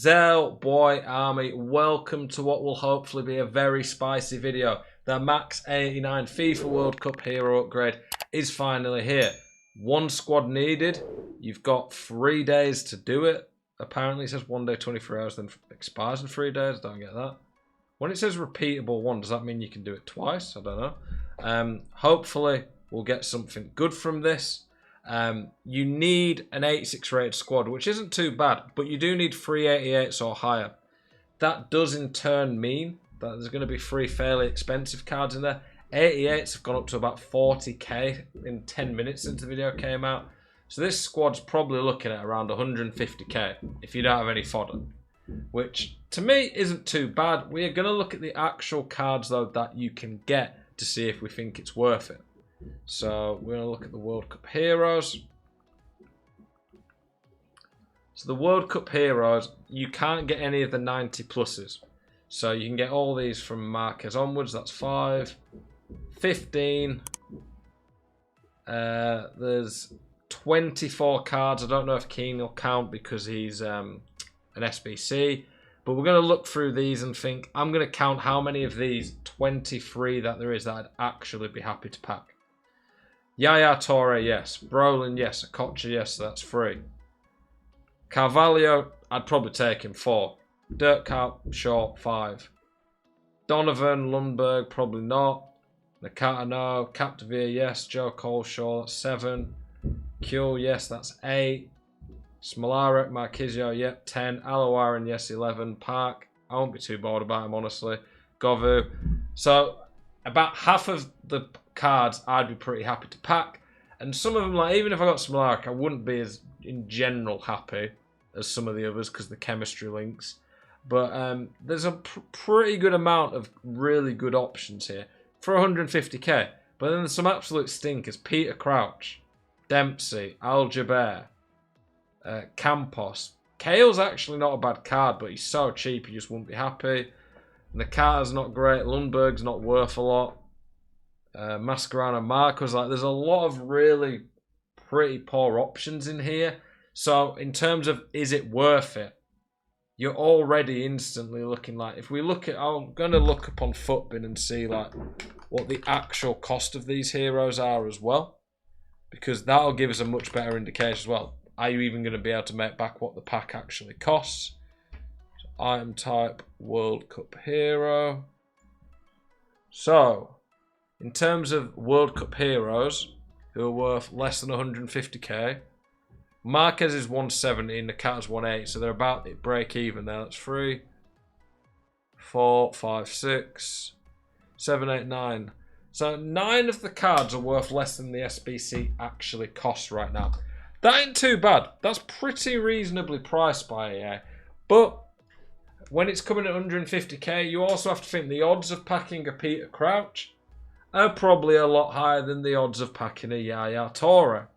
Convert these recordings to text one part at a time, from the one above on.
Zell Boy Army, welcome to what will hopefully be a very spicy video. The Max 89 FIFA World Cup Hero upgrade is finally here. One squad needed. You've got 3 days to do it. Apparently it says 1 day, 24 hours, then expires in 3 days. Don't get that. When it says repeatable one, does that mean you can do it twice? I don't know. Hopefully we'll get something good from this. You need an 86 rated squad, which isn't too bad, but you do need 388s or higher. That does in turn mean that there's going to be 3 fairly expensive cards in there. 88s have gone up to about 40k in 10 minutes since the video came out. So this squad's probably looking at around 150k if you don't have any fodder, which to me isn't too bad. We are going to look at the actual cards though that you can get to see if we think it's worth it. So we're going to look at the World Cup Heroes. So the World Cup Heroes, you can't get any of the 90 pluses. So you can get all these from Marquez onwards. That's 5, 15. There's 24 cards. I don't know if Keane will count because he's an SBC. But we're going to look through these and think, I'm going to count how many of these 23 that there is that I'd actually be happy to pack. Yaya Toure, yes. Brolin, yes. Okocha, yes. That's 3. Carvalho, I'd probably take him 4. Dirk Kuyt, Shaw, 5. Donovan, Lundberg, probably not. Nakata, no. Capdevere, yes. Joe Cole, Shaw, that's 7. Kuhl, yes, that's 8. Smolarek, Marquisio, yep, 10. Alawaran, yes, 11. Park, I won't be too bored about him, honestly. Govu. So, about half of the cards I'd be pretty happy to pack. And some of them, like even if I got Smolarek, I wouldn't be as, in general, happy as some of the others because the chemistry links. But there's a pretty good amount of really good options here for 150k. But then there's some absolute stinkers. Peter Crouch, Dempsey, Aljaber, Campos. Kale's actually not a bad card, but he's so cheap you just wouldn't be happy. Nakata's not great. Lundberg's not worth a lot. Mascherano, Marcos, like there's a lot of really pretty poor options in here. So in terms of is it worth it, you're already instantly looking like, if we look at, I'm going to look up on Futbin and see like what the actual cost of these heroes are as well, because that'll give us a much better indication as well. Are you even going to be able to make back what the pack actually costs? So, item type World Cup Hero. So in terms of World Cup Heroes who are worth less than 150k, Marquez is 170, Nakata's 180, so they're about at break even there. That's 3, 4, 5, 6, 7, 8, 9. So 9 of the cards are worth less than the SBC actually costs right now. That ain't too bad. That's pretty reasonably priced by EA. But when it's coming at 150k, you also have to think the odds of packing a Peter Crouch are probably a lot higher than the odds of packing a Yaya Toure.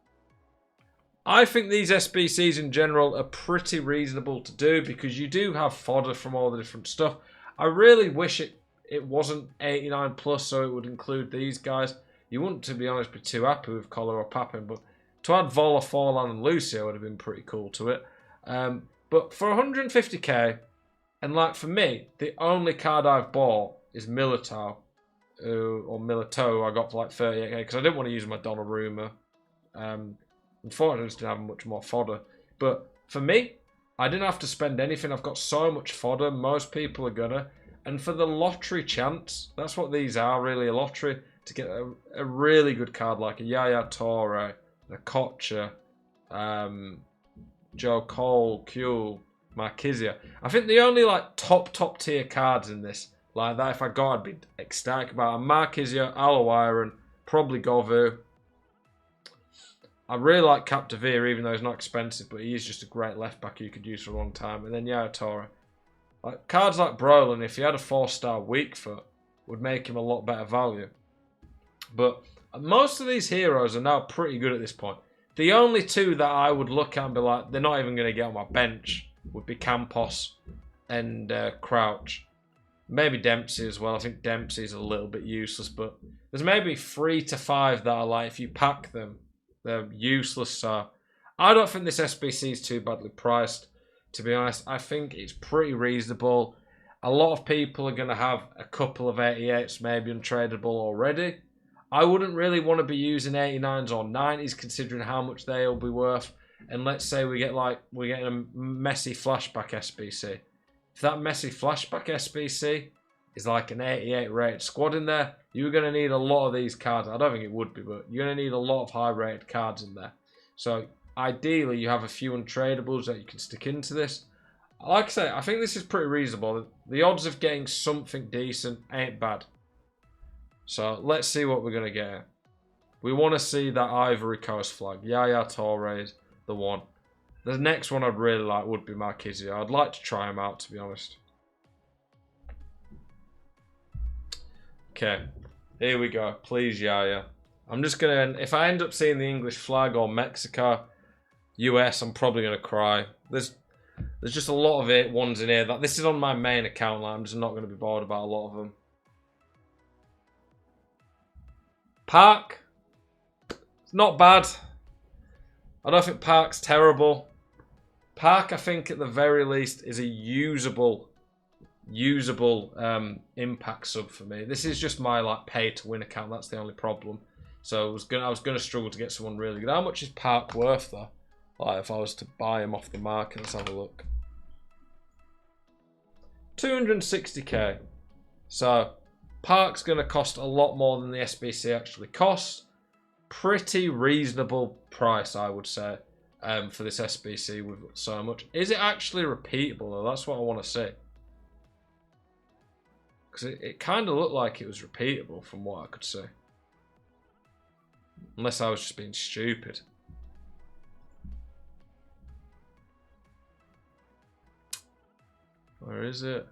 I think these SBCs in general are pretty reasonable to do because you do have fodder from all the different stuff. I really wish it wasn't 89 plus so it would include these guys. You wouldn't, to be honest, be too happy with Collar or Papin, but to add Vola, Forlan and Lucio would have been pretty cool to it. But for 150k, and like for me, the only card I've bought is Militao, or Milito, I got for like 38k because I didn't want to use my Donnarumma. Unfortunately, I just didn't have much more fodder. But for me, I didn't have to spend anything. I've got so much fodder. Most people are gonna. And for the lottery chance, that's what these are, really, a lottery, to get a really good card like a Yaya Toure, a Okocha, Joe Cole, Kuhl, Marquisio. I think the only like top tier cards in this, like that if I got, I'd be ecstatic about Marquisio, Alawaran, probably Govu. I really like Capdevere, even though he's not expensive, but he is just a great left back you could use for a long time. And then Yaya Toure. Like cards like Brolin, if he had a 4-star weak foot, would make him a lot better value. But most of these heroes are now pretty good at this point. The only 2 that I would look at and be like, they're not even going to get on my bench, would be Campos and Crouch. Maybe Dempsey as well. I think Dempsey's a little bit useless, but there's maybe 3 to 5 that are like, if you pack them, they're useless. So I don't think this SBC is too badly priced. to be honest. I think it's pretty reasonable. A lot of people are going to have a couple of 88s maybe untradeable already. I wouldn't really want to be using 89s or 90s considering how much they'll be worth. And let's say we're getting a messy flashback SBC. If that messy flashback SBC is like an 88 rated squad in there, you're going to need a lot of these cards. I don't think it would be, but you're going to need a lot of high rated cards in there. So ideally you have a few untradables that you can stick into this. Like I say, I think this is pretty reasonable. The odds of getting something decent ain't bad. So let's see what we're going to get. We want to see that Ivory Coast flag. Yaya Touré's the one. The next one I'd really like would be Marquisio. I'd like to try him out, to be honest. Okay, here we go. Please, Yaya. I'm just going to... If I end up seeing the English flag or Mexico, US, I'm probably going to cry. There's just a lot of ones in here. This is on my main account. Like, I'm just not going to be bored about a lot of them. Park. It's not bad. I don't think Park's terrible. Park, I think, at the very least, is a usable impact sub for me. This is just my like pay to win account. That's the only problem. So I was gonna struggle to get someone really good. How much is Park worth though? Like if I was to buy him off the market, let's have a look. 260k. So Park's gonna cost a lot more than the SBC actually costs. Pretty reasonable price, I would say, for this SBC with so much. Is it actually repeatable though? That's what I want to see. Because it kind of looked like it was repeatable from what I could see. Unless I was just being stupid. Where is it?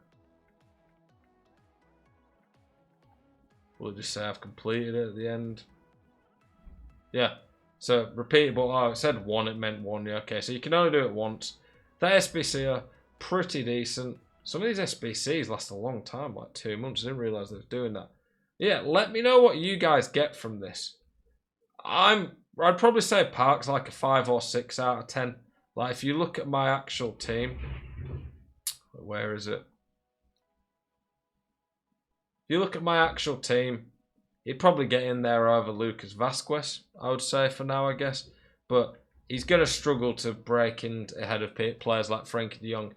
Will it just say I've completed it at the end? Yeah. So repeatable. Oh, it said one. It meant one. Yeah. Okay. So you can only do it once. That SBC are pretty decent. Some of these SBCs last a long time, like 2 months. I didn't realise they were doing that. Yeah. Let me know what you guys get from this. I'd probably say Park's like a 5 or 6 out of 10. Like if you look at my actual team, where is it? If you look at my actual team, he'd probably get in there over Lucas Vasquez, I would say for now, I guess. But he's going to struggle to break in ahead of players like Frankie de Jong.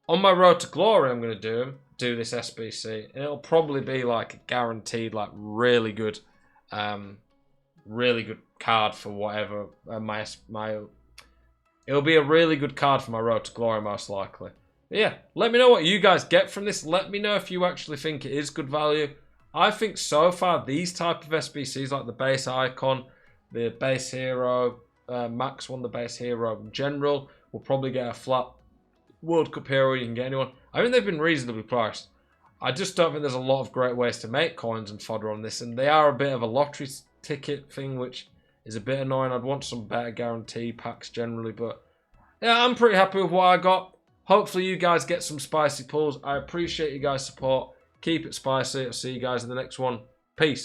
On my road to glory, I'm going to do this SBC. And it'll probably be like a guaranteed, like really good card for whatever. It'll be a really good card for my road to glory, most likely. But yeah, let me know what you guys get from this. Let me know if you actually think it is good value. I think so far these type of SBCs, like the base icon, the base hero, Max won the base hero in general, will probably get a flat World Cup hero. You can get anyone. I think they've been reasonably priced. I just don't think there's a lot of great ways to make coins and fodder on this, and they are a bit of a lottery ticket thing, which is a bit annoying. I'd want some better guarantee packs generally, but yeah, I'm pretty happy with what I got. Hopefully you guys get some spicy pulls. I appreciate you guys' support. Keep it spicy. I'll see you guys in the next one. Peace.